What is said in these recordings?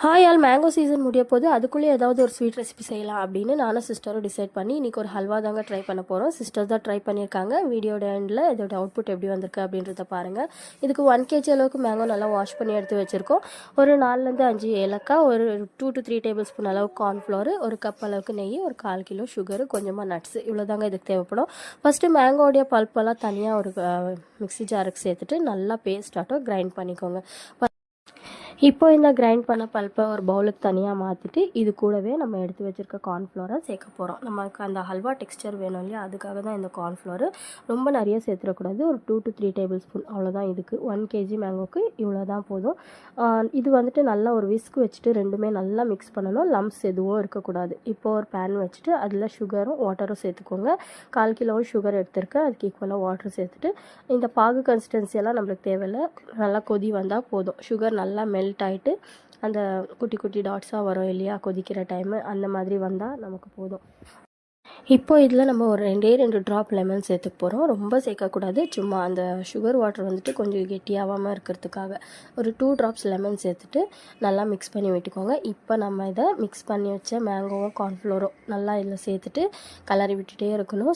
Hi all, mango season முடிய போது அதுக்குள்ளே ஏதாவது ஒரு ஸ்வீட் ரெசிபி செய்யலாம் அப்படின்னு நானும் சிஸ்டரும் டிசைட் பண்ணி இன்றைக்கி ஒரு ஹல்வா தாங்க ட்ரை பண்ண போகிறோம். சிஸ்டர் தான் ட்ரை பண்ணியிருக்காங்க. வீடியோட எண்டில் இதோட அவுட்புட் எப்படி வந்திருக்கு அப்படின்றத பாருங்கள். இதுக்கு 1 kg அளவுக்கு மேங்கோ நல்லா வாஷ் பண்ணி எடுத்து வச்சுருக்கோம். ஒரு 4லேருந்து 5 ஏலக்காய், ஒரு 2 to 3 டேபிள் ஸ்பூன் அளவுக்கு கார்ன்ஃப்ளவர், ஒரு கப் அளவுக்கு நெய், ஒரு 1/4 கிலோ சுகரு, கொஞ்சமாக நட்ஸு, இவ்வளோ தாங்க இதுக்கு தேவைப்படும். ஃபஸ்ட்டு மேங்கோடைய பல்ப்பெல்லாம் தனியாக ஒரு மிக்ஸி ஜாருக்கு சேர்த்துட்டு நல்லா பேஸ்டாட்டும் கிரைண்ட் பண்ணிக்கோங்க. இப்போ இந்த கிரைண்ட் பண்ண பல்ப்பை ஒரு பவுலுக்கு தனியாக மாற்றிட்டு இது கூடவே நம்ம எடுத்து வச்சுருக்க கார்ன்ஃப்ளவரை சேர்க்க போகிறோம். நமக்கு அந்த ஹல்வா டெக்ஸ்சர் வேணும் இல்லையா, அதுக்காக தான் இந்த கார்ன்ஃப்ளவர். ரொம்ப நிறைய சேர்த்துடக்கூடாது, ஒரு 2 to 3 டேபிள் ஸ்பூன் அவ்வளோதான். இதுக்கு 1 kg மேங்கோக்கு இவ்வளோ தான் போதும். இது வந்துட்டு நல்லா ஒரு விஸ்க் வச்சுட்டு ரெண்டுமே நல்லா மிக்ஸ் பண்ணணும். லம்ப்ஸ் எதுவும் இருக்கக்கூடாது. இப்போ ஒரு பேன் வச்சுட்டு அதில் சுகரும் வாட்டரும் சேர்த்துக்கோங்க. 1/4 கிலோ சுகர் எடுத்துருக்கேன், அதுக்கு ஈக்குவலாக வாட்டர் சேர்த்துட்டு இந்த பாகு கன்சிஸ்டன்சியெல்லாம் நம்மளுக்கு தேவையில்லை, நல்லா கொதி வந்தால் போதும். சுகர் நல்லா மெல்ட் ஆகிட்டு அந்த குட்டி குட்டி டாட்ஸாக வரும் இல்லையா கொதிக்கிற டைமு, அந்த மாதிரி வந்தால் நமக்கு போதும். இப்போ இதில் நம்ம ஒரு 2 ட்ராப் லெமன் சேர்த்துக்க போகிறோம். ரொம்ப சேர்க்கக்கூடாது, சும்மா அந்த சுகர் வாட்டர் வந்துட்டு கொஞ்சம் கெட்டியாகாமல் இருக்கிறதுக்காக ஒரு 2 ட்ராப்ஸ் லெமன் சேர்த்துட்டு நல்லா மிக்ஸ் பண்ணி விட்டுக்கோங்க. இப்போ நம்ம இதை மிக்ஸ் பண்ணி வச்ச மேங்கோவும் கார்ன்ஃப்ளோரும் நல்லா இதில் சேர்த்துட்டு கலரி விட்டுட்டே இருக்கணும்.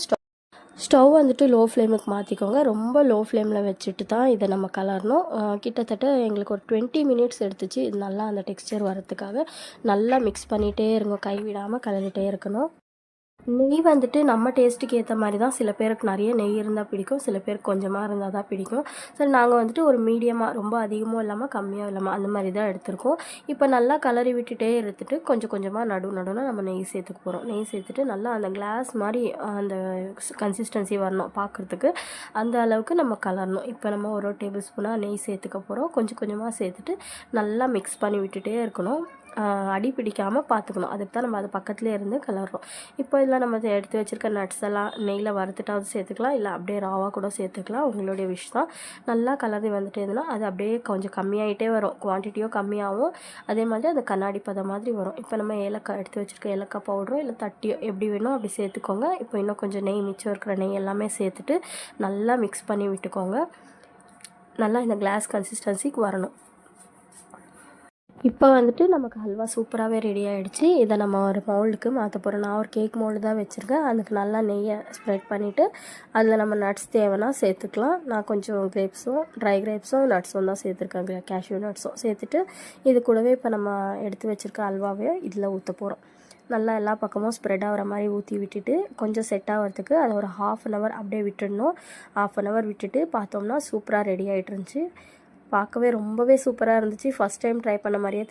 ஸ்டவ் வந்துட்டு லோ ஃப்ளேமுக்கு மாற்றிக்கோங்க. ரொம்ப லோ ஃப்ளேமில் வச்சுட்டு தான் இதை நம்ம கலரணும். கிட்டத்தட்ட எங்களுக்கு ஒரு 20 மினிட்ஸ் எடுத்துச்சு இது நல்லா அந்த டெக்ஸ்சர் வரத்துக்காக. நல்லா மிக்ஸ் பண்ணிகிட்டே இருங்க, கைவிடாமல் கலரிட்டே இருக்கணும். நெய் வந்துட்டு நம்ம டேஸ்ட்டுக்கு ஏற்ற மாதிரி தான். சில பேருக்கு நிறைய நெய் இருந்தால் பிடிக்கும், சில பேருக்கு கொஞ்சமாக இருந்தால் தான் பிடிக்கும். சரி, நாங்கள் வந்துட்டு ஒரு மீடியமாக, ரொம்ப அதிகமும் இல்லாமல் கம்மியாக இல்லாமல் அந்த மாதிரி தான் எடுத்துருக்கோம். இப்போ நல்லா கலரி விட்டுட்டே எடுத்துகிட்டு கொஞ்சம் கொஞ்சமாக நடுவில் நம்ம நெய் சேர்த்துக்க போகிறோம். நெய் சேர்த்துட்டு நல்லா அந்த கிளாஸ் மாதிரி அந்த கன்சிஸ்டன்சி வரணும் பார்க்குறதுக்கு, அந்த அளவுக்கு நம்ம கலரணும். இப்போ நம்ம ஒரு டேபிள் ஸ்பூனாக நெய் சேர்த்துக்க போகிறோம். கொஞ்சம் கொஞ்சமாக சேர்த்துட்டு நல்லா மிக்ஸ் பண்ணி விட்டுட்டே இருக்கணும். அடி பிடிக்காமல் பார்த்துக்கணும், அதுக்கு தான் நம்ம அது பக்கத்துலேயே இருந்து கலர்றோம். இப்போ இதில் நம்ம எடுத்து வச்சுருக்க நட்ஸ் எல்லாம் நெய்யில் வறுத்துட்டாவது சேர்த்துக்கலாம், இல்லை அப்படியே ராவாக கூட சேர்த்துக்கலாம், உங்களுடைய விஷ் தான். நல்லா கலரி வந்துட்டே இருந்ததுன்னா அது அப்படியே கொஞ்சம் கம்மியாகிட்டே வரும், குவான்டிட்டியும் கம்மியாகும். அதே மாதிரி அது கண்ணாடி பதம் மாதிரி வரும். இப்போ நம்ம ஏலக்காய் எடுத்து வச்சுருக்க ஏலக்காய் பவுடரோ இல்லை தட்டியோ எப்படி வேணும் அப்படி சேர்த்துக்கோங்க. இப்போ இன்னும் கொஞ்சம் நெய், மிச்சம் இருக்கிற நெய் எல்லாமே சேர்த்துட்டு நல்லா மிக்ஸ் பண்ணி விட்டுக்கோங்க. நல்லா இந்த கிளாஸ் கன்சிஸ்டன்சிக்கு வரணும். இப்போ வந்துட்டு நமக்கு ஹல்வா சூப்பராகவே ரெடி ஆகிடுச்சு. இதை நம்ம ஒரு மோல்டுக்கு மாற்ற போகிறோம். நான் ஒரு கேக் மோல்டு தான் வச்சுருக்கேன். அதுக்கு நல்லா நெய்யை ஸ்ப்ரெட் பண்ணிவிட்டு அதில் நம்ம நட்ஸ் தேவைன்னா சேர்த்துக்கலாம். நான் கொஞ்சம் கிரேப்ஸும், ட்ரை கிரேப்ஸும், நட்ஸும் தான் சேர்த்துருக்கேன், கேஷ்யூ நட்ஸும் சேர்த்துட்டு இது கூடவே இப்போ நம்ம எடுத்து வச்சுருக்க ஹல்வாவே இதில் ஊற்ற போகிறோம். நல்லா எல்லா பக்கமும் ஸ்ப்ரெட் ஆகிற மாதிரி ஊற்றி விட்டுட்டு கொஞ்சம் செட் ஆகிறதுக்கு அதை ஒரு 1/2 hour அப்படியே விட்டுடணும். 1/2 hour விட்டுட்டு பார்த்தோம்னா சூப்பராக ரெடி ஆகிட்டு இருந்துச்சு. பார்க்கவே ரொம்பவே சூப்பராக இருந்துச்சு. ஃபஸ்ட் டைம் ட்ரை பண்ண மாதிரியே